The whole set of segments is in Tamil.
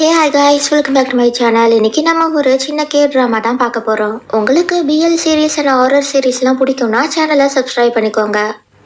Hey hi guys, welcome back to my channel. இன்னைக்கு நம்ம ஒரு சின்ன ட்ராமா தான் பார்க்க போகிறோம். உங்களுக்கு பிஎல் சீரீஸ் அண்ட் ஹாரர் சீரீஸ்லாம் பிடிக்கும்னா சேனலை சப்ஸ்கிரைப் பண்ணிக்கோங்க.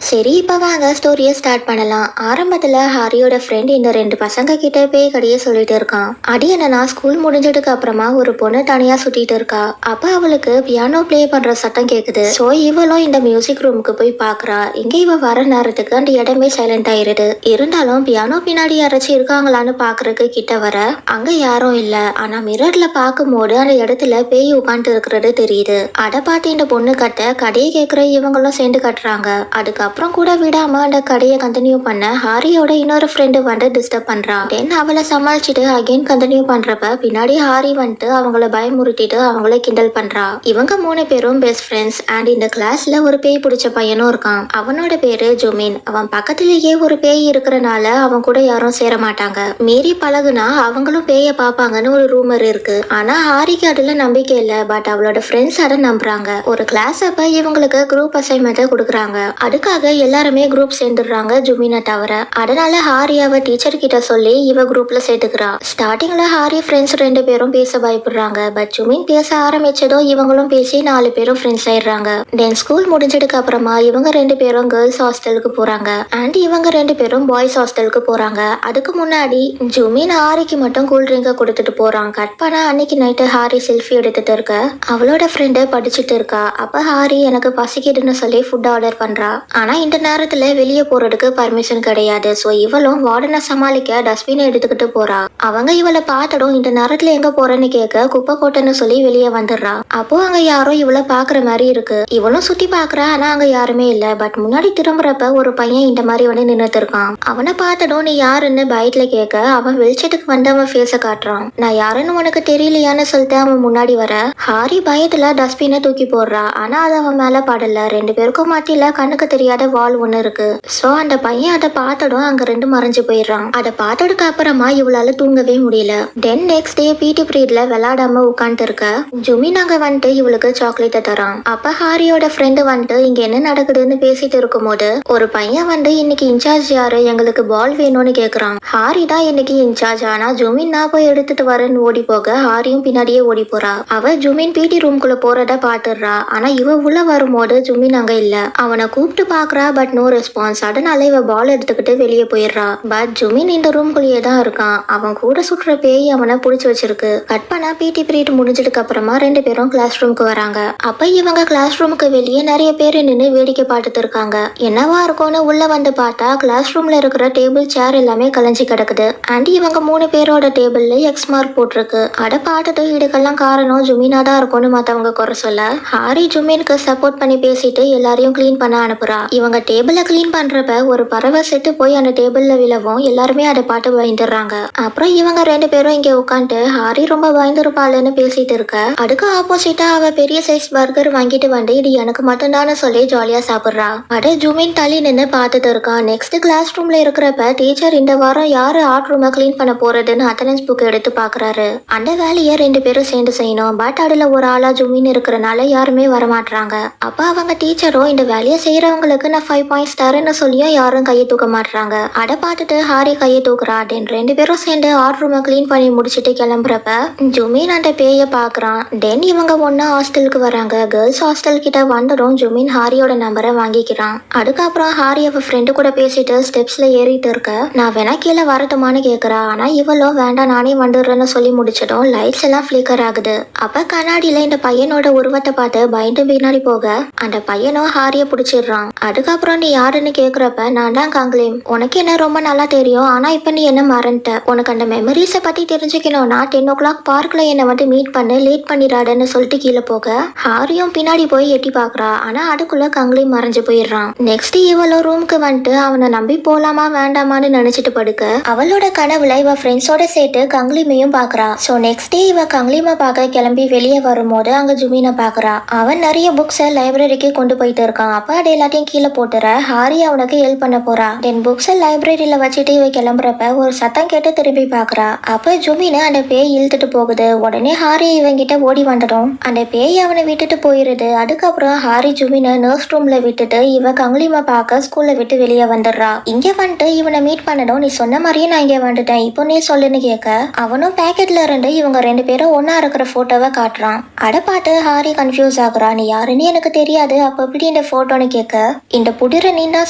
சரி, இப்போ வாங்க ஸ்டோரியை ஸ்டார்ட் பண்ணலாம். ஆரம்பத்தில் ஹாரியோட ஃப்ரெண்ட் இந்த ரெண்டு பசங்க கிட்ட பேய் கதையை சொல்லிட்டு இருக்கான். அடி என்னன்னா, ஸ்கூல் முடிஞ்சதுக்கு அப்புறமா ஒரு பொண்ணு தனியாக சுட்டிட்டு இருக்கா. அப்போ அவளுக்கு பியானோ ப்ளே பண்ணுற சத்தம் கேட்குது. ஸோ இவளும் இந்த மியூசிக் ரூமுக்கு போய் பார்க்குறா. இங்கே இவ வர நேரத்துக்கு அந்த இடமே சைலண்ட் ஆயிருது. இருந்தாலும் பியானோ பின்னாடி யாராச்சும் இருக்காங்களான்னு பார்க்கறதுக்கு கிட்ட வர அங்கே யாரும் இல்லை. ஆனால் மிரர்ல பார்க்கும்போது அந்த இடத்துல பேய் உட்காந்துட்டு இருக்கிறது தெரியுது. அதை பார்த்து இந்த பொண்ணு கடையை கேட்குற இவங்களும் சேர்ந்து கட்டுறாங்க. அதுக்கப்புறம் கூட விடாம அந்த கடையை கண்டினியூ பண்ண ஹாரியோட இன்னொரு ஃப்ரெண்டு வந்து டிஸ்டர்ப் பண்றான். தென் அவளை சமாளிச்சுட்டு அகைன் கண்டினியூ பண்றப்ப பின்னாடி ஹாரி வந்துட்டு அவங்கள பயமுறுத்திட்டு அவங்கள கிண்டல் பண்றா. இவங்க 3 பேரும் பெஸ்ட் ஃப்ரெண்ட்ஸ். அண்ட் இந்த கிளாஸ்ல ஒரு பேய் பிடிச்ச பையனும் இருக்கான். அவனோட பேரு ஜுமின். அவன் பக்கத்திலேயே ஒரு பேய் இருக்கிறனால அவன் கூட யாரும் சேர மாட்டாங்க. மீறி பழகுனா அவங்களும் பேய பாப்பாங்கன்னு ஒரு ரூமர் இருக்கு. ஆனா ஹாரிக்கு அதுல நம்பிக்கை இல்ல. பட் அவளோட ஃப்ரெண்ட்ஸ் அதை நம்புறாங்க. ஒரு கிளாஸ் அப்ப இவங்களுக்கு குரூப் அசைன்மெண்ட் கொடுக்குறாங்க. அதுக்காக எல்லாருமே குரூப் சேர்ந்துடுறாங்க, ஜுமினை தவிர. அதனால ஹாரி அவ டீச்சர் கிட்ட சொல்லி இவ குரூப்ல சேர்த்துக்கிறா. ஸ்டார்டிங்ல ஹாரி ஃப்ரெண்ட்ஸ் 2 பேரும் பேச பயப்படுறாங்க. பட் ஜுமின் பேச ஆரம்பிச்சதும் இவங்களும் பேசி 4 பேரும் ஃப்ரெண்ட்ஸ் ஆயிடுறாங்க. தென் ஸ்கூல் முடிஞ்சதுக்கு அப்புறமா இவங்க 2 பேரும் கேர்ள்ஸ் ஹாஸ்டலுக்கு போறாங்க. அண்ட் இவங்க 2 பேரும் பாய்ஸ் ஹாஸ்டலுக்கு போறாங்க. அதுக்கு முன்னாடி ஜுமின் ஹாரிக்கு மட்டும் கூல் ட்ரிங்க கொடுத்துட்டு போறான். கட் பண்ண அன்னைக்கு நைட்டு ஹாரி செல்ஃபி எடுத்துட்டு இருக்க அவளோட ஃப்ரெண்டு படிச்சுட்டு இருக்கா. அப்ப ஹாரி எனக்கு பசிக்குதுன்னு சொல்லி ஃபுட் ஆர்டர் பண்றா. ஆனா இந்த நேரத்துல வெளியே போறதுக்கு பர்மிஷன் கிடையாது. ஸோ இவளும் வார்டனை சமாளிக்க டஸ்ட்பினை எடுத்துக்கிட்டு போறா. அவங்க இவளை பார்த்ததும் இந்த நேரத்துல எங்க போறேன்னு கேட்க குப்பை கோட்டைன்னு சொல்லி வெளியே வந்துடுறா. அப்போ அங்க யாரோ இவளை பாக்குற மாதிரி இருக்கு. இவளும் சுத்தி பாக்குறா. ஆனா அங்க யாருமே இல்ல. பட் முன்னாடி திரும்புறப்ப ஒரு பையன் இந்த மாதிரி வந்து நின்னுட்டு இருக்கான். அவனை பார்த்ததும் நீ யாருன்னு பயத்துல கேட்க அவன் வெளிச்சத்துக்கு வந்து அவன் ஃபேஸ காட்டுறான். நான் யாருன்னு உனக்கு தெரியலையான்னு சொல்லிட்டு அவன் முன்னாடி வர ஹாரி பயத்துல டஸ்ட்பினை தூக்கி போடுறா. ஆனா அது அவன் மேல படல. 2 பேருக்கும் மத்தியில கண்ணுக்கு தெரியாத வால் ஒண்ணு இருக்கு. சோ அந்த பையன் அதை பார்த்ததும் அங்க 2 மறைஞ்சு போயிடுறான். அதை பார்த்ததுக்கு அப்புறமா இவளால தூங்கவே முடியல. தென் நெக்ஸ்ட் டே பிடி பீரியட்ல விளையாடாம உட்காந்துட்டு இருக்க ஜுமின் அங்க வந்துட்டு இவளுக்கு சாக்லேட்டை தரான். அப்ப ஹாரியோட ஃப்ரெண்டு வந்துட்டு இங்க என்ன நடக்குதுன்னு பேசிட்டு இருக்கும் போது ஒரு பையன் வந்து இன்னைக்கு இன்சார்ஜ் யாரு, எங்களுக்கு பால் வேணும்னு கேக்குறான். ஹாரி தான் இன்னைக்கு இன்சார்ஜ். ஆனா ஜுமின் நான் போய் எடுத்துட்டு வரேன்னு ஓடி போக ஹாரியும் பின்னாடியே ஓடி போறா. அவ ஜுமின் பிடி ரூம்குள்ள போறத பாத்துடுறா. ஆனா இவ உள்ள வரும்போது ஜுமின் அங்க இல்ல. அவனை கூப்பிட்டு பாக்குறா. But no response. அதனால இவ பால் எடுத்துக்கிட்டு வெளியே போயிடுறா. பட் ஜுமின் இந்த ரூம்குள்ளேயே தான் இருக்கான். அவன் கூட சுற்றுற பேய் அவனை புடிச்சு வச்சிருக்கு. கட் பண்ணா பிடி பீரியட் முடிஞ்சதுக்கு அப்புறமா 2 பேரும் கிளாஸ் ரூமுக்கு வராங்க. அப்ப இவங்க கிளாஸ் ரூமுக்கு வெளியே நிறைய பேர் நின்று வேடிக்கை பார்த்துட்டு இருக்காங்க. என்னவா இருக்கும்னு உள்ள வந்து பார்த்தா கிளாஸ் ரூம்ல இருக்கிற டேபிள் சேர் எல்லாமே கலைஞ்சு கிடக்குது. அண்ட் இவங்க 3 பேரோட டேபிள்ல எக்ஸ் மார்க் போட்டிருக்கு. அதை பார்த்தது இதுக்கெல்லாம் காரணம் ஜுமினா தான் இருக்கும்னு மத்தவங்க குறை சொல்ல ஹாரி ஜுமினுக்கு சப்போர்ட் பண்ணி பேசிட்டு எல்லாரையும் கிளீன் பண்ண அனுப்புறா. இவங்க டேபிள கிளீன் பண்றப்ப ஒரு பறவை செத்து போய் அந்த டேபிள்ல விழவும் எல்லாருமே அதை பார்த்து பயந்துடுறாங்க. அப்புறம் இவங்க 2 பேரும் இங்க உட்காந்து ஹாரி ரொம்ப பயந்துருப்பாளுன்னு பேசிட்டு இருக்க அதுக்கு ஆப்போசிட்டா அவ பெரிய சைஸ் பர்கர் வாங்கிட்டு வந்து இது எனக்கு மட்டும்தான்னு சொல்லி ஜாலியா சாப்பிடுறா. அட ஜுமின் தள்ளி நின்று பார்த்துட்டு இருக்கான். நெக்ஸ்ட் கிளாஸ் ரூம்ல இருக்கிறப்ப டீச்சர் இந்த வாரம் யாரு ஆர்ட் ரூமை கிளீன் பண்ண போறதுன்னு அட்டண்டன்ஸ் புக் எடுத்து பாக்குறாரு. அந்த வேலையை 2 பேரும் சேர்ந்து செய்யணும். பட் அதுல ஒரு ஆளா ஜுமின் இருக்கிறனால யாருமே வரமாட்டாங்க. அப்ப அவங்க டீச்சரும் இந்த வேலையை செய்யறவங்களுக்கு நான் 5 பாயிண்ட்ஸ் தரேன்னு சொல்லியும் யாரும் கையை தூக்க மாட்டாங்க. அதை பார்த்துட்டு ஹாரி கையை தூக்குறா. தென் 2 பேரும் சேர்ந்து ஆர்ட் ரூமை கிளீன் பண்ணி முடிச்சுட்டு கிளம்புறப்ப ஜுமின் அந்த பேயை பாக்குறான். தென் இவங்க ஒன்னா ஹாஸ்டலுக்கு வராங்க. கேர்ள்ஸ் ஹாஸ்டல் கிட்ட வந்ததும் ஜுமின் ஹாரியோட நம்பரை வாங்கிக்கிறான். அதுக்கப்புறம் ஹாரி அவ ஃப்ரெண்டு கூட பேசிட்டு ஸ்டெப்ஸ்ல ஏறிட்டு இருக்க நான் வேணா கீழே வரட்டுமான்னு கேக்குறா. ஆனா இவளோ வேண்டாம் நானே வந்துடுறேன்னு சொல்லி முடிச்சதும் லைட்ஸ் எல்லாம் ஃபிளிக்கர் ஆகுது. அப்ப கண்ணாடியில இந்த பையனோட உருவத்தை பார்த்து பயந்து பின்னாடி போக அந்த பையனும் ஹாரிய பிடிச்சிடுறான். அதுக்கப்புறம் நீ யாருன்னு கேக்குறப்ப நான் தான் காங்க்லேம். உனக்கு என்ன ரொம்ப நல்லா தெரியும். ஆனா இப்ப நீ என்ன மறந்துட்ட. உனக்கு அந்த மெமரிஸை பத்தி தெரிஞ்சுக்கணும்னா 10 o'clock பார்க்ல என்ன வந்து மீட் பண்ணு, லேட் பண்ணிடாடன்னு சொல்லிட்டு கீழே போக ஹாரியும் பின்னாடி போய் எட்டி பாக்குறா. ஆனா அதுக்குள்ள காங்க்லேம் மறைஞ்சு போயிடுறான். நெக்ஸ்ட் இவளோ ரூமுக்கு வந்துட்டு அவனை நம்பி போலாமா வேண்டாமான்னு நினைச்சிட்டு படுக்க அவளோட கனவுல இவ ஃப்ரெண்ட்ஸோட சேர்த்து கங்க்லீமையும் பாக்குறா. சோ நெக்ஸ்ட் டே இவ கங்க்லீமை பார்க்க கிளம்பி வெளியே வரும்போது அங்க ஜுமினை பாக்குறா. அவன் நிறைய புக்ஸை லைப்ரரிக்கு கொண்டு போயிட்டு இருக்கான். அப்ப அது எல்லாத்தையும் கீழே கீழே போட்டுற ஹாரி அவனுக்கு ஹெல்ப் பண்ண போறா. தென் புக்ஸை லைப்ரரியில வச்சுட்டு இவ கிளம்புறப்ப ஒரு சத்தம் கேட்டு திரும்பி பாக்குறா. அப்ப ஜுமின் அந்த பேய் இழுத்துட்டு போகுது. உடனே ஹாரி இவங்கிட்ட ஓடி வந்துடும். அந்த பேய் அவனை விட்டுட்டு போயிருது. அதுக்கப்புறம் ஹாரி ஜுமினை நர்ஸ் ரூம்ல விட்டுட்டு இவ கங்குலிமா பார்க்க ஸ்கூல்ல விட்டு வெளியே வந்துடுறா. இங்க வந்துட்டு இவனை மீட் பண்ணணும். நீ சொன்ன மாதிரியே நான் இங்க வந்துட்டேன், இப்போ நீ சொல்லுன்னு கேட்க அவனும் பேக்கெட்ல இருந்து இவங்க 2 பேரும் ஒன்னா இருக்கிற போட்டோவை காட்டுறான். அட பாட்டு ஹாரி கன்ஃபியூஸ் ஆகுறா. நீ யாருன்னு எனக்கு தெரியாது, அப்ப எப்படி இந்த போட்டோன்னு கேட்க இந்த புதிரை நீ தான்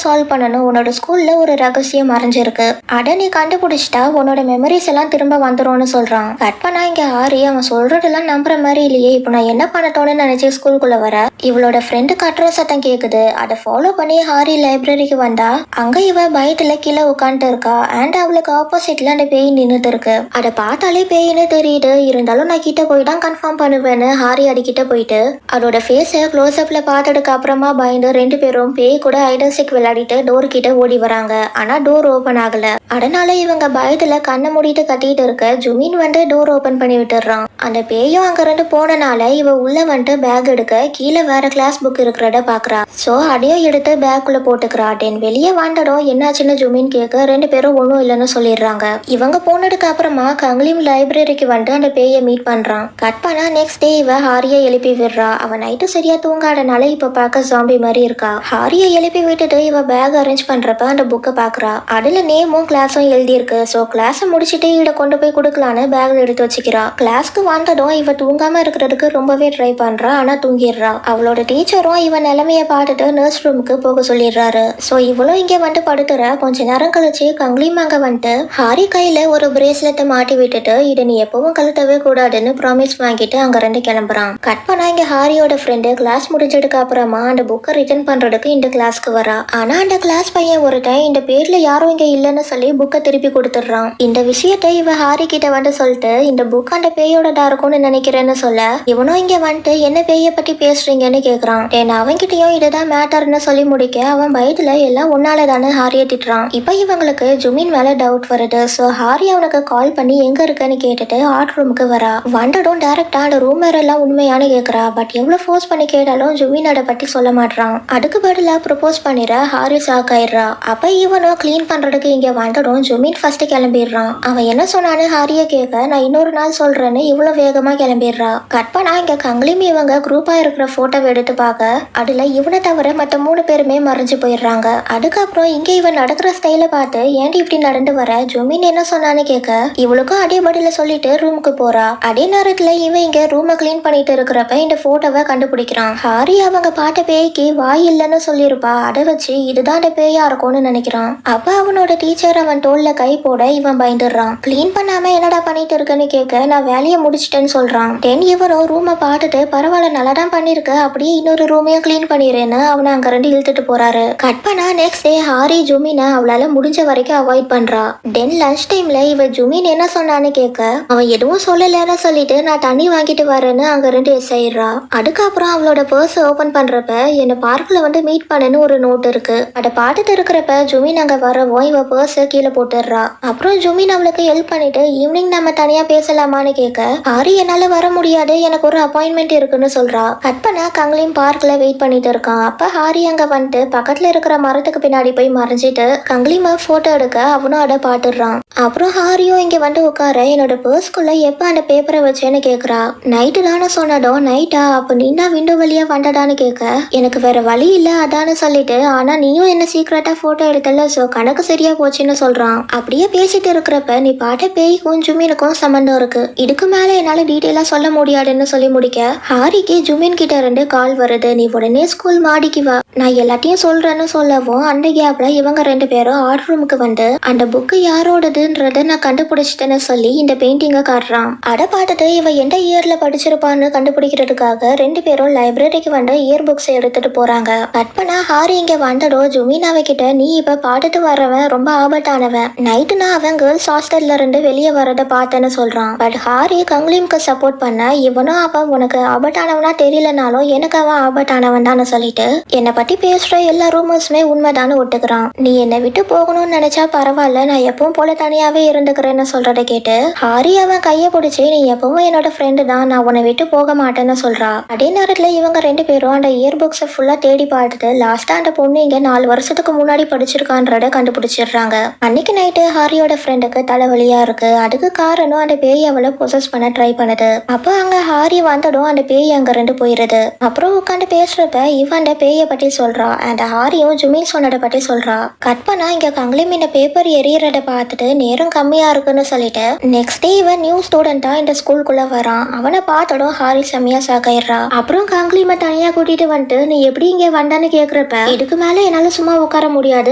சால்வ் பண்ணணும். உன்னோட ஸ்கூல்ல ஒரு ரகசியம் மறைஞ்சிருக்கு, அட நீ கண்டுபிடிச்சிட்டா உன்னோட மெமரிஸ் எல்லாம் திரும்ப வந்துரும்னு சொல்றான். கட் பண்ணா இங்க ஹாரி அவன் சொல்றதெல்லாம் நம்புற மாதிரி இல்லையே, இப்போ நான் என்ன பண்ணட்டோன்னு நினைச்சு ஸ்கூலுக்குள்ள வர இவளோட ஃப்ரெண்டு கட்டுற சத்தம் கேக்குது. அதை ஃபாலோ பண்ணி ஹாரி லைப்ரரிக்கு வந்தா அங்க இவ பயத்துல கீழே உட்காந்துட்டு இருக்கா. அண்ட் அவளுக்கு ஆப்போசிட்ல அந்த பேய் நின்னுட்டு இருக்கு. அதை பார்த்தாலே பேயின்னு தெரியுது. இருந்தாலும் நான் கிட்ட போய் தான் கன்ஃபார்ம் பண்ணுவேன்னு ஹாரி அடிக்கிட்ட போயிட்டு அதோட ஃபேஸை க்ளோஸ் அப்ல பார்த்ததுக்கு அப்புறமா பயந்து 2 பேரும் பேய் கூட ஐடல்ஸ்டிக் விளையாடிட்டு டோர் கிட்ட ஓடி வராங்க. ஆனா டோர் ஓபன் ஆகல. அதனால இவங்க பயத்துல கண்ணை மூடிட்டு கத்திட்டு இருக்க ஜுமின் வந்து டோர் ஓபன் பண்ணி விட்டுறான். அந்த பேயும் அங்க இருந்து போனனால இவ உள்ள வந்துட்டு பேக் எடுக்க கீழே வேற கிளாஸ் புக் இருக்கிறத பாக்குறா. சோ அதையும் எடுத்து பேக்குள்ள போட்டுக்கிறா. தென் வெளியே வந்தடும் என்னாச்சுன்னு ஜுமின் கேட்க 2 பேரும் ஒன்றும் இல்லைன்னு சொல்லிடுறாங்க. இவங்க போனதுக்கு அப்புறமா கங்லிம் லைப்ரரிக்கு வந்து அந்த பேயை மீட் பண்றான். கட் பண்ணா நெக்ஸ்ட் டே இவ ஹாரியை எழுப்பி விடுறா. அவன் நைட்டு சரியா தூங்காதனால இப்ப பார்க்க ஜாம்பி மாதிரி இருக்கா. ஹாரியை எழுப்பி விட்டுட்டு இவ பேக் அரேஞ்ச் பண்றப்ப அந்த புக்கை பாக்குறா. அதுல நேமும் கிளாஸும் எழுதி இருக்கு. சோ கிளாஸை முடிச்சுட்டு இவட கொண்டு போய் கொடுக்கலான்னு பேக்ல எடுத்து வச்சுக்கிறா. கிளாஸ்க்கு வந்ததும் இவ தூங்காம இருக்கிறதுக்கு ரொம்பவே ட்ரை பண்றா. ஆனா தூங்கிடுறா. அவளோட டீச்சரும் இவன் நிலைமைய பார்த்துட்டு நர்ஸ் ரூமுக்கு போக சொல்லிடுறாரு. சோ இவளும் இங்க வந்து படுத்துற. கொஞ்ச நேரம் கழிச்சு கங்லிம் அங்க வந்துட்டு ஹாரி கையில ஒரு பிரேஸ்லெட்டை மாட்டி விட்டுட்டு இதை நீ எப்பவும் கழுத்தவே கூடாதுன்னு ப்ராமிஸ் வாங்கிட்டு அங்க இருந்து கிளம்புறான். கட் பண்ணா இங்க ஹாரியோட ஃப்ரெண்டு கிளாஸ் முடிஞ்சதுக்கு அப்புறமா அந்த புக்கை ரிட்டர்ன் பண்றதுக்கு இந்த கிளாஸ்க்கு வரா. ஆனா அந்த கிளாஸ் பையன் ஒருத்தன் இந்த பேர்ல யாரும் இங்க இல்லைன்னு சொல்லி புக்கை திருப்பி கொடுத்துடுறான். இந்த விஷயத்தை இவ ஹாரி கிட்ட வந்து சொல்லிட்டு இந்த புக் அந்த பேயோடதா இருக்கும்னு நினைக்கிறேன்னு சொல்ல இவனும் இங்க வந்துட்டு என்ன பேய பத்தி பேசுறீங்கன்னு கேக்குறான். அவன்கிட்டயும் இதுதான் மேட்டர்னு சொல்லி முடிக்க அவன் பயத்துல எல்லாம் ஒன்னாலதானு ஹாரியை திட்டுறான். இப்ப இவங்களுக்கு ஜுமின் மேல டவுட் வருது. சோ ஹாரி அவனுக்கு கால் பண்ணி எங்க இருக்குன்னு கேட்டுட்டு ஆர்ட் ரூமுக்கு வரா. வந்ததும் டைரக்டா அந்த ரூமர் எல்லாம் உண்மையானு கேக்குறா. பட் எவ்வளவு ஃபோர்ஸ் பண்ணி கேட்டாலும் ஜுமின் அதை பத்தி சொல்ல மாட்டான். அதுக்கு பதிலா ப்ரப்போஸ் பண்ணிட ஹாரி ஷாக் ஆயிடுறா. அப்ப இவனும் கிளீன் பண்றதுக்கு இங்க வந்ததும் ஜுமின் ஃபர்ஸ்ட் கிளம்பிடுறான். அவன் என்ன சொன்னான்னு ஹாரிய கேட்க நான் இன்னொரு நாள் சொல்றேன்னு இவ்வளவு வேகமா கிளம்பிடுறா. கட் பண்ணா இங்க கங்லிம் இவங்க குரூப்பா இருக்கிற போட்டோவை எடுத்து பார்க்க அதுல இவனை தவிர மத்த 3 பேருமே மறைஞ்சு போயிடுறாங்க. அதுக்கப்புறம் இங்க இவன் நடக்கிற ஸ்டைல பார்த்து ஏன்டி இப்படி நடந்து வர ஜுமின் என்ன சொன்னான்னு கேட்க இவளுக்கும் அதே பதில சொல்லிட்டு ரூமுக்கு போறா. அதே நேரத்துல இவன் இங்க ரூமை கிளீன் பண்ணிட்டு இருக்கிறப்ப இந்த போட்டோவை கண்டுபிடிக்கிறான். ஹாரி அவங்க பார்த்த பேய்க்கு வாய் இல்லைன்னு சொல்லியிருப்பா. அதை வச்சு இதுதான் அந்த பேயா இருக்கும்னு நினைக்கிறான். அப்ப அவனோட டீச்சர் அவன் தோல்ல கை போட இவன் பயந்துடுறான். கிளீன் பண்ணாம என்னடா பண்ணிட்டு இருக்கன்னு கேட்க நான் வேலையை முடிச்சிட்டேன்னு சொல்றான். தென் இவனும் ரூமை பார்த்துட்டு பரவாயில்ல நல்லா தான் பண்ணிருக்க, அப்படியே இன்னொரு ரூமையும் கிளீன் பண்ணிடுறேன்னு அவனை அங்க இருந்து இழுத்துட்டு போறாரு. கட் பண்ணா நெக்ஸ்ட் டே ஹாரி ஜுமினை அவளால முடிஞ்ச வரைக்கும் அவாய்ட் பண்றா. தென் லஞ்ச் டைம்ல இவ ஜுமின் என்ன சொன்னான்னு கேட்க அவன் எதுவும் சொல்லலன்னு சொல்லிட்டு நான் தண்ணி வாங்கிட்டு வரேன்னு அங்க இருந்து எஸ் ஆயிடுறா. அதுக்கப்புறம் அவளோட பர்ஸ் ஓபன் பண்றப்ப என்ன பார்க்ல வந்து மீட் பண்ணனு ஒரு நோட் இருக்கு. அதை பார்த்துட்டு இருக்கிறப்ப ஜுமின் அங்க வரவும் இவ பர்ஸ் கீழே போட்டுடுறா. அப்புறம் ஜுமின் அவளுக்கு ஹெல்ப் பண்ணிட்டு ஈவினிங் நம்ம தனியா பேசலாமான்னு கேட்க ஹாரி என்னால வர முடியாது, எனக்கு ஒரு அப்பாயின்மெண்ட் இருக்குன்னு சொல்றா. கட் பண்ணா கங்லிம் பார்க்ல வெயிட் பண்ணிட்டு இருக்கான். அப்ப ஹாரி அங்க வந்துட்டு பக்கத்துல இருக்கிற மரத்துக்கு பின்னாடி போய் மறைஞ்சிட்டு கங்லிம போட்டோ எடுக்க அவனும் அதை பாத்துடுறான். அப்புறம் ஹாரியும் இங்க வந்து உட்கார என்னோட பர்ஸ்குள்ள எப்ப அந்த பேப்பரை வச்சேன்னு கேக்குறா. நைட்டு தானே சொன்னதும் நைட்டா அப்ப நீனா விண்டோ வழியா வந்தடான்னு கேட்க எனக்கு வேற வழி இல்ல அதான்னு சொல்லிட்டு ஆனா நீயும் என்ன சீக்கிரட்டா போட்டோ எடுத்தல சோ கணக்கு சரியா போச்சுன்னு சொல்றான். அப்படியே பேசிட்டு இருக்கிறப்ப நீ பாட்ட பேய்க்கும் ஜுமினுக்கும் சம்பந்தம் இருக்கு, இதுக்கு மேல என்னால டீட்டெயிலா சொல்ல முடியாதுன்னு சொல்லி முடிக்க ஹாரிக்கு ஜுமின் கிட்ட இருந்து கால் வருது. நீ உடனே ஸ்கூல் மாடிக்கு வா, நான் எல்லாத்தையும் சொல்றேன்னு சொல்லவும் அந்த கேப்ல இவங்க 2 பேரும் ஆர்ட் ரூமுக்கு வந்து அந்த புக்கு யாரோடதுன்றத நான் கண்டுபிடிச்சிட்டேன்னு சொல்லி இந்த பெயிண்டிங்க காட்டுறான். அதை பார்த்துட்டு இவ எந்த இயர்ல படிச்சிருப்பான்னு கண்டுபிடிக்கிறதுக்காக 2 பேரும் லைப்ரரிக்கு வந்து இயர் புக்ஸ் எடுத்துட்டு போறாங்க. கட் பண்ணா ஹாரி இங்க வந்ததோ ஜுமின் அவகிட்ட நீ இப்ப பாட்டுட்டு வர்றவன் ரொம்ப ஆனவன். நைட்டு நான் அவன் கேர்ள்ஸ் ஹாஸ்டல்ல இருந்து வெளியே வரத பார்த்தேன்னு சொல்றான். பட் ஹாரி கங்லீம்க்கு சப்போர்ட் பண்ண இவனும் அவன் உனக்கு ஆபத்தானவனா தெரியலனாலும் எனக்கு அவன் ஆபத்தானவன் தான் சொல்லிட்டு என்னை பத்தி பேசுற எல்லா ரூமர்ஸுமே உண்மைதான்னு ஒட்டுக்கிறான். நீ என்னை விட்டு போகணும்னு நினைச்சா பரவாயில்ல, நான் எப்பவும் போல தனியாவே இருந்துக்கிறேன்னு சொல்றத கேட்டு ஹாரி அவன் கைய பிடிச்சி நீ எப்பவும் என்னோட ஃப்ரெண்டு தான், நான் உன்னை விட்டு போக மாட்டேன்னு சொல்றா. அதே நேரத்துல இவங்க 2 பேரும் அந்த இயர் புக்ஸை ஃபுல்லா தேடி பார்த்துட்டு லாஸ்டா அந்த பொண்ணு இங்க 4 வருஷத்துக்கு முன்னாடி படிச்சிருக்கான்றத கண்டுபிடிச்சிடுறாங்க. அன்னைக்கு நைட்டு ஹாரியோட ஃப்ரெண்டுக்கு தலைவலியா இருக்கு. அதுக்கு காரணம் அந்த பேய் அவளை பொசஸ் பண்ண ட்ரை பண்ணுது. அப்போ அங்க ஹாரி வந்ததும் அந்த பேய் அங்க 2 போயிருது. அப்புறம் உட்காந்து பேசுறப்ப இவன் அந்த பேயை பத்தி சொல்றா. அந்த ஹாரியும் ஜுமின் சொன்னதை பத்தி சொல்றா. கட் பண்ணா இங்க கங்லிம் இந்த பேப்பர் எரியறத பார்த்துட்டு நேரம் கம்மியா இருக்குன்னு சொல்லிட்டு நெக்ஸ்ட் டே இவன் நியூ ஸ்டூடெண்டா இந்த ஸ்கூலுக்குள்ள வரான். அவனை பார்த்ததும் ஹாரி செம்மையா சாக்காயிடுறா. அப்புறம் கங்லிமை தனியா கூட்டிட்டு வந்துட்டு நீ எப்படி இங்க வந்தான்னு கேக்குறப்ப இதுக்கு மேல என்னால சும்மா உட்கார முடியாது,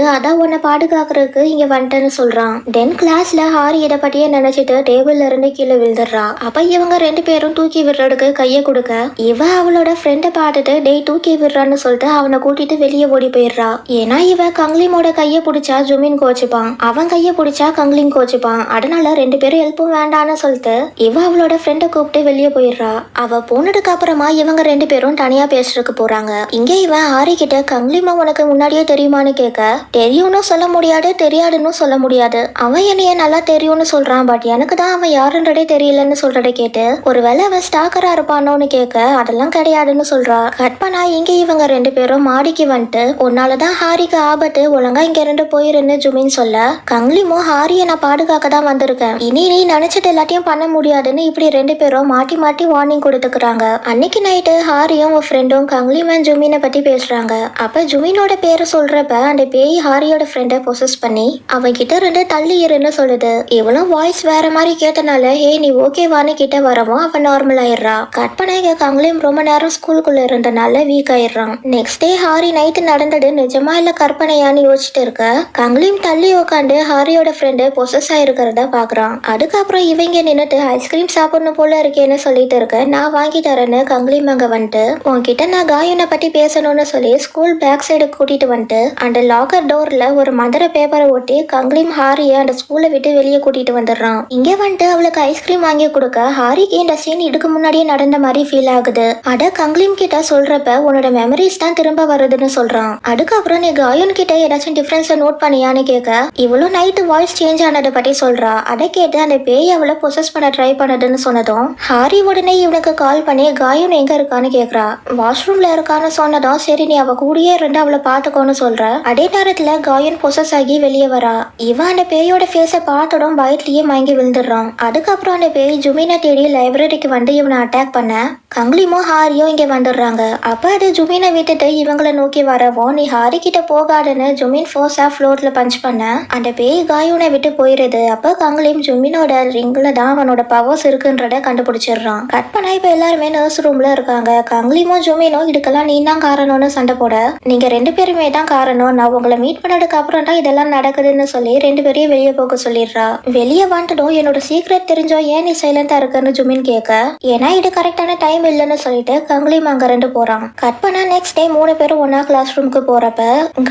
அதான் உன்னை பாதுகாக்கிறதுக்கு இங்க வந்துட்டேன்னு சொல்றான். தென் கிளாஸ்ல ஹாரி இதை பத்தியே நினைச்சிட்டு டேபிள்ல இருந்து கீழே விழுந்துடுறா. அப்ப இவங்க 2 பேரும் தூக்கி விடுறதுக்கு கைய கொடுக்க இவ அவளோட ஃப்ரெண்டை பார்த்துட்டு டேய் தூக்கி விடுறான்னு சொல்லிட்டு அவனை கூட்டிட்டு வெளியே ஓடி போயிடுறா. ஏன்னா இவ கங்லிமோட கைய பிடிச்சா ஜுமின் கோச்சுப்பான், அவன் கைய பிடிச்சா கங்லிம் கோச்சுப்பான். அதனால 2 பேரும் ஹெல்ப்பும் வேண்டான்னு சொல்லிட்டு இவ அவளோட ஃப்ரெண்டை கூப்பிட்டு வெளியே போயிடுறா. அவ போனதுக்கு அப்புறமா இவங்க 2 பேரும் தனியா பேசுறதுக்கு போறாங்க. இங்க இவன் ஹாரி கிட்ட கங்லிமா உனக்கு முன்னாடியே தெரியுமான்னு கேட்க தெரியும்னு சொல்ல முடியாது, தெரியாதுன்னு சொல்ல முடியாது. அவன் என்னைய நல்லா தெரியும்னு சொல்றான், பட் எனக்கு தான் அவன் யாருன்றதே தெரியலன்னு சொல்றதை கேட்டு ஒருவேளை அவன் ஸ்டாக்கரா இருப்பானோன்னு கேட்க அதெல்லாம் கிடையாதுன்னு சொல்றா. கட் பண்ணா இங்க இவங்க 2 பேரும் மாடிக்கு வந்துட்டு உன்னாலதான் ஹாரிக்கு ஆபத்து, ஒழுங்கா இங்க இருந்து போயிருன்னு ஜுமின் சொல்ல கங்லிமோ ஹாரியை நான் பாதுகாக்க தான் வந்திருக்கேன், இனி நீ நினைச்சது எல்லாத்தையும் பண்ண முடியாதுன்னு இப்படி 2 பேரும் மாட்டி மாட்டி வார்னிங் கொடுத்துக்கிறாங்க. அன்னைக்கு நைட்டு ஹாரியும் ஒரு ஃப்ரெண்டும் கங்லிம் அண்ட் ஜுமினை பத்தி பேசுறாங்க. அப்ப ஜுமினோட பேரை சொல்றப்ப அந்த பேய் ஹாரியோட ஃப்ரெண்டை பொசஸ் பண்ணி அவன் கிட்ட இருந்து தள்ளி இருன்னு சொல்லுது. இவளும் வாய்ஸ் வேற மாதிரி கேட்டனால ஹே நீ ஓகேவான்னு கிட்ட வரவும் அவன் நார்மல் ஆயிடுறா. கட் பண்ண கங்லிம் ரொம்ப நேரம் ஸ்கூலுக்குள்ள இருந்தனால வீக் ஆயிடுறான். நெக்ஸ்ட் டே ஹாரி நைட்டு நடந்தது நிஜமா இல்ல கற்பனையான்னு யோசிச்சுட்டு இருக்க கங்லிம் தள்ளி உட்காந்து ஹாரியோட ஃப்ரெண்டு பொசஸ் ஆயிருக்கிறத பாக்குறான். அதுக்கப்புறம் இவங்க நின்னுட்டு ஐஸ்கிரீம் சாப்பிடணும் போல இருக்கேன்னு சொல்லிட்டு இருக்க நான் வாங்கி தரேன்னு கங்லிம் அங்க வந்துட்டு உன்கிட்ட நான் காயுனை பத்தி பேசணும்னு சொல்லி ஸ்கூல் பேக் சைடு கூட்டிட்டு வந்துட்டு அந்த லாக்கர் டோர்ல ஒரு மதுரை பேப்பரை ஒட்டி கங்லிம் ஹாரியை அந்த ஸ்கூலை விட்டு வெளியே கூட்டிட்டு வந்துடுறான். இங்க வந்துட்டு அவளுக்கு ஐஸ்கிரீம் வாங்கி கொடுக்க ஹாரிக்கு இந்த சீன் இதுக்கு முன்னாடியே நடந்த மாதிரி ஃபீல் ஆகுது. அட கங்லிம் கிட்ட சொல்றப்ப உன்னோட மெமரிஸ் தான் திரும்ப வருதுன்னு சொல்றான். அதுக்கப்புறம் நீ காயுன் கிட்ட ஏதாச்சும் டிஃபரன்ஸை நோட் பண்ணியான்னு கேட்க இவளும் நைட்டு வாய்ஸ் சேஞ்ச் ஆனதை பத்தி சொல்றா. அதை கேட்டு அந்த பேய் அவளை பொசஸ் பண்ண ட்ரை பண்ணதுன்னு சொன்னதும் ஹாரி உடனே இவனுக்கு கால் பண்ணி காயுன் எங்க இருக்கான்னு கேக்குறா. வாஷ்ரூம்ல இருக்கான்னு சொன்னதும் சரி நீ அவ கூடயே இருந்து அவளை பாத்துக்கோன்னு சொல்ற. அதே நேரத்துல காயுன் பொசஸ் ஆகி வெளியே வரா. இவன் அந்த பேயோட ஃபேஸை பார்த்ததும் பயத்திலேயே மயங்கி விழுந்துடுறான். அதுக்கப்புறம் அந்த பேய் ஜுமினை தேடி லைப்ரரிக்கு வந்து இவனை அட்டாக் பண்ண கங்லிமோ ஹாரியோ இங்க வந்துடுறாங்க. அப்ப அது ஜுமினை விட்டுட்டு இவங்களை நோக்கி வரவும் நீ ஹாரி கிட்ட போகாதுன்னு ஜுமின் ஃபோர்ஸா ஃப்ளோர்ல பஞ்ச் பண்ண அந்த பேய் காயுனை விட்டு போயிருது. அப்ப கங்லிம் ஜுமினோட ரிங்ல தான் அவனோட பவர்ஸ் இருக்குன்றத கண்டுபிடிச்சிடுறான். கட் பண்ணா இப்ப எல்லாருமே நர்ஸ் ரூம்ல இருக்காங்க. கங்லிமோ ஜுமினோ இதுக்கெல்லாம் நீ தான் காரணம்னு சண்டை போட நீங்க 2 பேருமே தான் காரணம், நான் உங்களை மீட் பண்ணதுக்கு அப்புறம் தான் இதெல்லாம் நடக்குதுன்னு சொல்லி 2 பேரையும் வெளியே போக சொல்லிடுறா. வெளியே வந்துட்டோம் என்னோட சீக்ரெட் தெரிஞ்சோ ஏன் நீ சைலண்டா இருக்குன்னு ஜுமின் கேட்க ஏன்னா இது கரெக்டான டைம் இல்லைன்னு சொல்லிட்டு கங்லிம் அங்க 2 போறான். கட் பண்ணா நெக்ஸ்ட் டே 3 பேரும் ஒன்னா கிளாஸ் ரூமுக்கு போறப்ப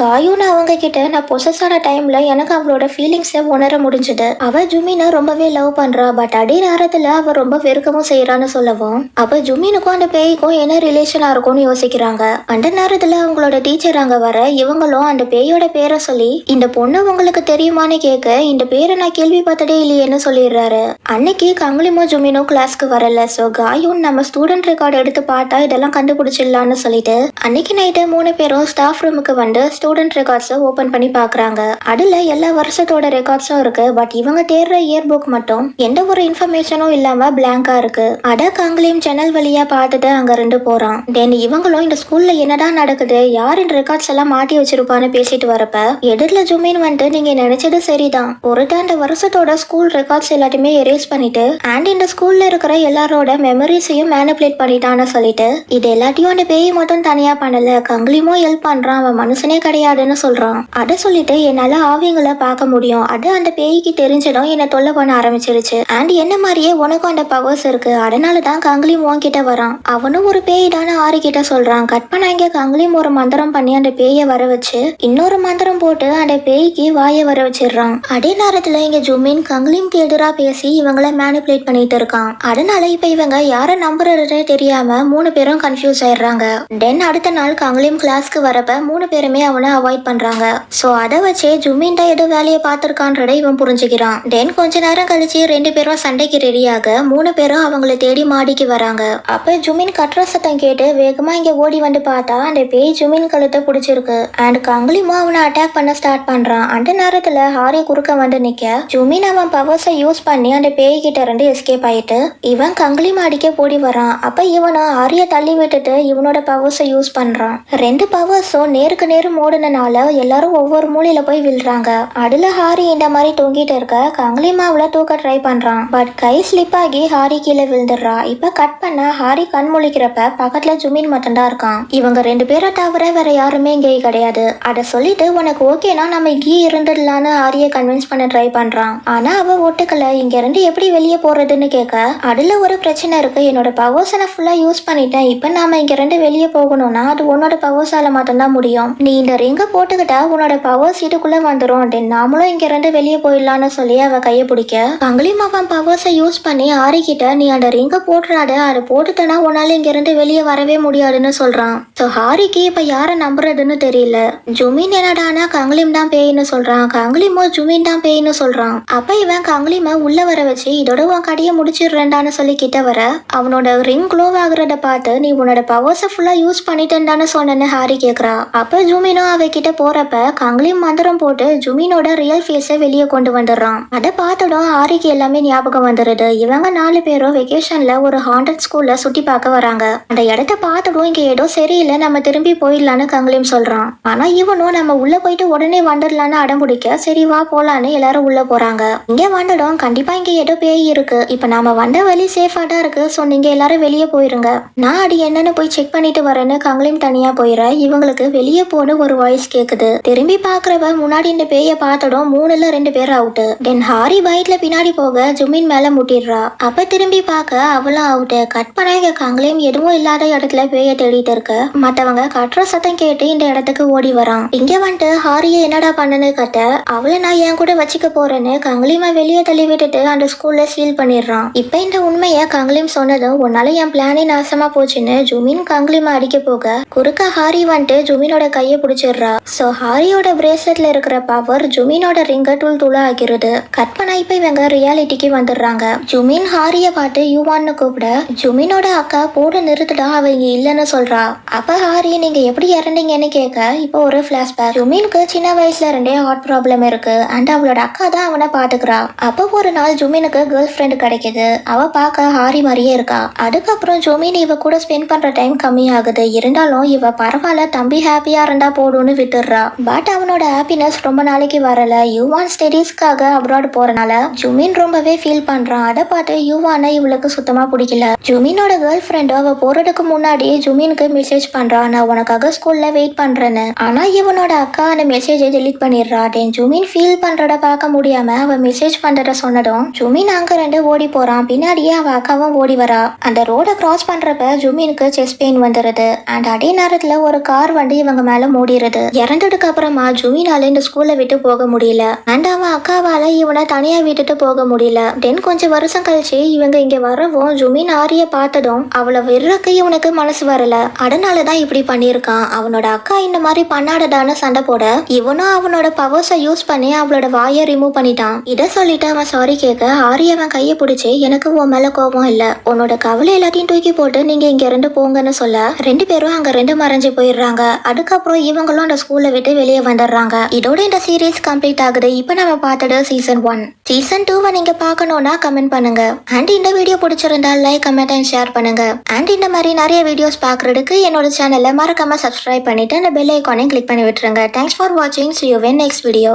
காயுன்னு அவங்க கிட்ட நான் பொசஸ் ஆன டைம்ல எனக்கு அவளோட ஃபீலிங்ஸை உணர முடிஞ்சது. அவ ஜுமினை ரொம்பவே லவ் பண்றா, பட் அதே நேரத்துல அவ ரொம்ப வெறுக்கவும் செய்யறான்னு சொல்லவும் அப்ப ஜுமினுக்கும் அந்த பேய்க்கும் என்ன ரிலேஷனா இருக்கும்னு யோசிக்கிறாங்க. அந்த நேரத்துல அவங்களோட டீச்சர் அங்க வர இவங்களும் அந்த பேயோட பேரை சொல்லி இந்த பொண்ணு உங்களுக்கு தெரியுமான்னு கேட்க இந்த பேரை நான் கேள்விப்பட்டதே இல்லையேன்னு சொல்லிடுறாரு. அன்னைக்கு கங்லிமோ ஜுமினோ கிளாஸ்க்கு வரல. சோ காயுன் நம்ம ஸ்டூடெண்ட் ரெக்கார்ட் எடுத்து பார்த்தா இதெல்லாம் கண்டுபிடிச்சிடலான்னு சொல்லிட்டு அன்னைக்கு நைட்டு 3 பேரும் ஸ்டாஃப் ரூமுக்கு வந்து ஸ்டூடெண்ட் ரெக்கார்ட்ஸை ஓபன் பண்ணி பாக்குறாங்க. அதுல எல்லா வருஷத்தோட ரெக்கார்ட்ஸும் இருக்கு, பட் இவங்க தேடுற இயர் புக் மட்டும் எந்த ஒரு இன்ஃபர்மேஷனும் இல்லாம பிளாங்கா இருக்கு. அட கங்லிம் ஜன்னல் வழியா பார்த்துட்டு அங்க 2 போறான். தென் இவங்களும் இந்த ஸ்கூல்ல என்னதான் நடக்குது, யார் இந்த ரெக்கார்ட்ஸ் எல்லாம் மாட்டி வச்சிருப்பான்னு பேசிட்டு வரப்ப எதிரில ஜுமின் வந்துட்டு நீங்க நினைச்சது சரிதான், ஒருத்தன் இந்த வருஷத்தோட ஸ்கூல் ரெக்கார்ட்ஸ் எல்லாத்தையுமே எரேஸ் பண்ணிட்டு அண்ட் இந்த ஸ்கூல்ல இருக்கிற எல்லாரோட மெமரிஸையும் மேனிபுலேட் மேனிபுலேட் பண்ணிட்டான்னு சொல்லிட்டு இது எல்லாத்தையும் அந்த பேய் மட்டும் தனியா பண்ணல, கங்குலிமும் ஹெல்ப் பண்றான், அவன் மனுஷனே கிடையாதுன்னு சொல்றான். அதை சொல்லிட்டு என்னால ஆவிங்களை பார்க்க முடியும், அது அந்த பேய்க்கு தெரிஞ்சதும் என்னை தொல்லை பண்ண ஆரம்பிச்சிருச்சு. அண்ட் என்ன மாதிரியே உனக்கும் அந்த பவர்ஸ் இருக்கு, அதனாலதான் கங்குலிம் உன்கிட்ட வரான். அவனும் ஒரு பேய் தானே ஆரி கிட்ட சொல்றான். கட் பண்ணாங்க கங்குலிம் ஒரு மந்திரம் பண்ணி அந்த பேயை வர வச்சு இன்னொரு மந்திரம் போட்டு அந்த பேய்க்கு வாயை வர வச்சிடுறான். அதே நேரத்துல இங்க ஜுமின் கங்குலிம்க்கு எதிராக பேசி இவங்கள மேனிபுலேட் பண்ணிட்டு இருக்கான். அதனால இப்ப இவங்க யாரை நம்புறதுன்னு தெரியாம 3 பேரும் கன்ஃபியூஸ் ஆயிடுறாங்க. தென் அடுத்த நாள் கங்குலிம் கிளாஸ்க்கு வரப்ப 3 பேருமே அவனை அவாய்ட் பண்றாங்க. சோ அதை வச்சே ஜுமின் தான் ஏதோ வேலையை பார்த்திருக்கான்றதை இவன் புரிஞ்சுக்கிறான். தென் கொஞ்ச நேரம் கழிச்சு 2 பேரும் சண்டைக்கு ரெடியாக 3 பேரும் அவங்கள தேடி மாடிக்கு வராங்க. அப்ப ஜுமின் கட்டுற சத்தம் கேட்டு வேகமா இங்க ஓடி வந்து பார்த்தா அந்த பேய் ஜுமின் கழுத்தை பிடிச்சிருக்கு. அண்ட் கங்குலிமும் அவனை அட்டாக் பண்ண ஸ்டார்ட் பண்றான். அந்த நேரத்துல ஹாரி குறுக்க வந்து நிக்க ஜுமின் அவன் பவர்ஸை யூஸ் பண்ணி அந்த பேய் கிட்ட இருந்து எஸ்கேப் ஆயிட்டு இவன் கங்குலிம் அடிக்க போடி வரான். அப்ப இவனும் ஹாரிய தள்ளி விட்டுட்டு இவனோட பவர்ஸை யூஸ் பண்றான். 2 பவர்ஸும் நேருக்கு நேரு மோடினால எல்லாரும் ஒவ்வொரு மூலையில போய் விழுறாங்க. அதுல ஹாரி இந்த மாதிரி தொங்கிட்டு இருக்க கங்குலிம் அவளை தூக்க ட்ரை பண்றான். பட் கை ஸ்லிப் ஆகி ஹாரி கீழே விழுந்துடுறா. இப்ப கட் பண்ண ஹாரி கண் முழிக்கிறப்ப பக்கத்துல ஜுமின் மட்டும்தான் இருக்கான். இவங்க 2 பேரை தவிர வேற யாருமே இங்கே கிடையாது. அதை சொல்லிட்டு உனக்கு ஓகேனா நம்ம இங்கே இருந்துடலான்னு ஹாரிய கன்வின்ஸ் பண்ண ட்ரை பண்றான். ஆனா அவ ஒட்டுக்கல. இங்க இருந்து எப்படி வெளியே போறதுன்னு கேட்க அதுல ஒரு பிரச்சனை இருக்கு, என்னோட பவர்ஸ் நான் ஃபுல்லா யூஸ் பண்ணிட்டேன், இப்ப நாம இங்க இருந்து வெளியே போகணும்னா அது உன்னோட பவர்ஸால மட்டும்தான் முடியும், நீ இந்த ரிங்க போட்டுக்கிட்டா உன்னோட பவர்ஸ் இதுக்குள்ள வந்துடும், தென் நாமளும் இங்க இருந்து வெளியே போயிடலான்னு சொல்லி அவ கையை பிடிக்க கங்குலிம் அவன் பவர்ஸை யூஸ் பண்ணி ஹாரி கிட்ட நீ அந்த ரிங்க போட்டுறாத, அதை போட்டுட்டனா உன்னால இங்க இருந்து வெளியே வரவே முடியாதுன்னு சொல்றான். சோ ஹாரிக்கு இப்ப யார நம்புறதுன்னு தெரியல. ஜுமின் என்னடானா கங்குலிம் தான் பேய்னு சொல்றான், கங்குலிமோ ஜுமின் தான் பேய்னு சொல்றான். அப்ப இவன் கங்குலிம உள்ள வர வச்சு இதோட உன் கடையை முடிச்சிடுறேன்டான்னு சொல்லி கிட்ட வர அவனோட ரிங் க்ளோ ஆகுறத பார்த்து நீ உன்னோட பவர்ஸை ஃபுல்லா யூஸ் பண்ணிட்டேன்டான்னு சொன்னேன்னு ஹாரி கேக்குறா. அப்ப ஜுமினும் அவகிட்ட போறப்ப கங்குலிம் மந்திரம் போட்டு ஜுமினோட ரியல் ஃபேஸை வெளியே கொண்டு வந்துடுறான். அதை பார்த்ததும் ஹாரிக்கு எல்லாமே ஞாபகம் வந்துடுது. இவங்க 4 பேரும் வெக்கேஷன்ல ஒரு ஹாண்டட் ஸ்கூல்ல சுத்தி பார்க்க வராங்க. அந்த இடத்த பார்த்ததும் இங்க ஏதோ சரியில்லை, நம்ம திரும்பி போயிடலான்னு கங்குலிம் சொல்றான். ஆனா இவனும் நம்ம உள்ள போயிட்டு உடனே வந்துடலான்னு அடம்பிடிக்க சரி வா போலான்னு எல்லாரும் உள்ள போறாங்க. இங்க வந்துடும் கண்டிப்பா இங்க ஏதோ பேய் இருக்கு, இப்ப நாம வந்த வழி சேஃபா தான் இருக்கு, சோ நீங்க எல்லாரும் வெளியே போயிருங்க, நான் அது என்னன்னு போய் செக் பண்ணிட்டு வரேன்னு கங்குலிம் தனியா போயிட இவங்களுக்கு வெளியே போன ஒரு வாய்ஸ் கேக்குது. திரும்பி பாக்குறவ முன்னாடி இந்த பேய பார்த்ததும் 3ல 2 பேர் அவுட். தென் ஹாரி பைக்ல பின்னாடி போக ஜுமின் மேல முட்டிடுறா. அப்ப திரும்பி பார்க்க அவளும் அவுட். கட் பண்ண இங்க கங்குலிம் எதுவும் இல்லாத இடத்துல பேய தேடிட்டு இருக்க மத்தவங்க கட்டுற சத்தம் கேட்டு இந்த இடத்துக்கு ஓடி வரான். இங்க வந்துட்டு ஹாரிய என்னடா பண்ணனு கட்ட அவளை நான் என் கூட வச்சுக்க போறேன்னு கங்குலிம வெளியே தள்ளி விட்டுட்டு அந்த ஸ்கூல்ல சீல் பண்ணிடுறான். இப்ப இந்த உண்மைய கங்குலிம் சொன்னதும் உன்னால என் பிளானே நாசமா போச்சுன்னு ஜுமின் கங்குலிம அடிக்க போக குறுக்க ஹாரி வந்துட்டு ஜுமினோட கையை பிடிச்சிடுறா. சோ ஹாரியோட பிரேஸ்லெட்ல இருக்கிற பவர் ஜுமினோட ரிங்க தூளா ஆகிறது. கட் பண்ண இப்ப இவங்க ரியாலிட்டிக்கு வந்துடுறாங்க. ஜுமின் ஹாரிய பார்த்து யூவான்னு கூப்பிட ஜுமினோட அக்கா போட நிறுத்துடா அவங்க இல்லைன்னு சொல்றா. அப்ப ஹாரி நீங்க எப்படி இறந்தீங்கன்னு கேட்க இப்போ ஒரு பிளாஷ்பேக். ஜுமினுக்கு சின்ன வயசுல இருந்தே ஹார்ட் ப்ராப்ளம் இருக்கு அண்ட் அவளோட அக்கா தான் அவனை பாத்துக்கிறா. அப்போ ஒரு நாள் ஜுமினுக்கு கேர்ள் ஃப்ரெண்ட் கிடைக்குது. அவ பார்க்க ஹாரி மாதிரியே இருக்கா. அதுக்கப்புறம் ஜுமின் இவ கூட ஸ்பெண்ட் பண்ற டைம் கம்மி ஆகுது. இருந்தாலும் இவ பரவாயில்ல தம்பி ஹாப்பியா இருந்தா போடுன்னு விட்டுடுறா. பட் அவனோட ஹாப்பினஸ் ரொம்ப நாளைக்கு வரல. யுவான் ஸ்டடீஸ்க்காக அப்ராட் போறனால ஜுமின் ரொம்பவே ஃபீல் பண்றான். அதை பார்த்து யுவானை இவளுக்கு சுத்தமா பிடிக்கல. ஜுமினோட கேர்ள் ஃப்ரெண்ட் அவ போறதுக்கு முன்னாடி ஜுமினுக்கு மெசேஜ் பண்றா, நான் உனக்காக ஸ்கூல்ல வெயிட் பண்றேன்னு. ஆனா இவனோட அக்கா அந்த மெசேஜை டெலீட் பண்ணிடுறா. தென் ஜுமின் ஃபீல் பண்றத பார்க்க முடியாம அவ மெசேஜ் பண்றத சொன்னதும் ஜுமின் அங்க 2 ஓடி போறான். பின்னாடியே அவ அக்காவும் ஓடி வரா. அந்த ரோட கிராஸ் பண்றப்ப ஜுமினுக்கு செஸ்ட் பெயின் வந்துருது. அண்ட் அதே நேரத்துல ஒரு கார் வந்து இவங்க மேல மூடிடுது. இறந்ததுக்கு அப்புறமா ஜுமினால இந்த ஸ்கூல்ல விட்டு போக முடியல. அண்ட் அவன் அக்காவால இவனை தனியா விட்டுட்டு போக முடியல. தென் கொஞ்சம் வருஷம் கழிச்சு இவங்க இங்க வரவும் ஜுமின் ஆரிய பார்த்ததும் அவளை விடுறக்கு இவனுக்கு மனசு வரல. அதனாலதான் இப்படி பண்ணிருக்கான். அவனோட அக்கா இந்த மாதிரி பண்ணாடதான்னு சண்டை போட இவனும் அவனோட பவர்ஸை யூஸ் பண்ணி அவளோட வாயை ரிமூவ் பண்ணிட்டான். இதை சொல்லிட்டு அவன் சாரி கேட்க ஆரி அவன் கையை பிடிச்சி எனக்கு உன் மேல கோபம் இல்ல, உன்னோட கவலை எல்லாத்தையும் தூக்கி போட்டு நீங்க இங்க 2 போங்கன்னு சொல்ல 2 பேரும் அங்க 2 மறைஞ்சு போயிடுறாங்க. அதுக்கப்புறம் இவங்களும் அந்த ஸ்கூல்ல விட்டு வெளியே வந்துடுறாங்க. இதோட இந்த சீரீஸ் கம்ப்ளீட் ஆகுது. இப்போ நம்ம பார்த்தது சீசன் 1. சீசன் 2 நீங்க பார்க்கணும்னா கமெண்ட் பண்ணுங்க. அண்ட் இந்த வீடியோ பிடிச்சிருந்தா லைக் கமெண்ட் அண்ட் ஷேர் பண்ணுங்க. அண்ட் இந்த மாதிரி நிறைய வீடியோஸ் பார்க்கறதுக்கு என்னோட சேனலை மறக்காம சப்ஸ்கிரைப் பண்ணிட்டு அந்த பெல் ஐகானையும் கிளிக் பண்ணி விட்டுருங்க. தேங்க்ஸ் ஃபார் வாட்சிங். See you in next video.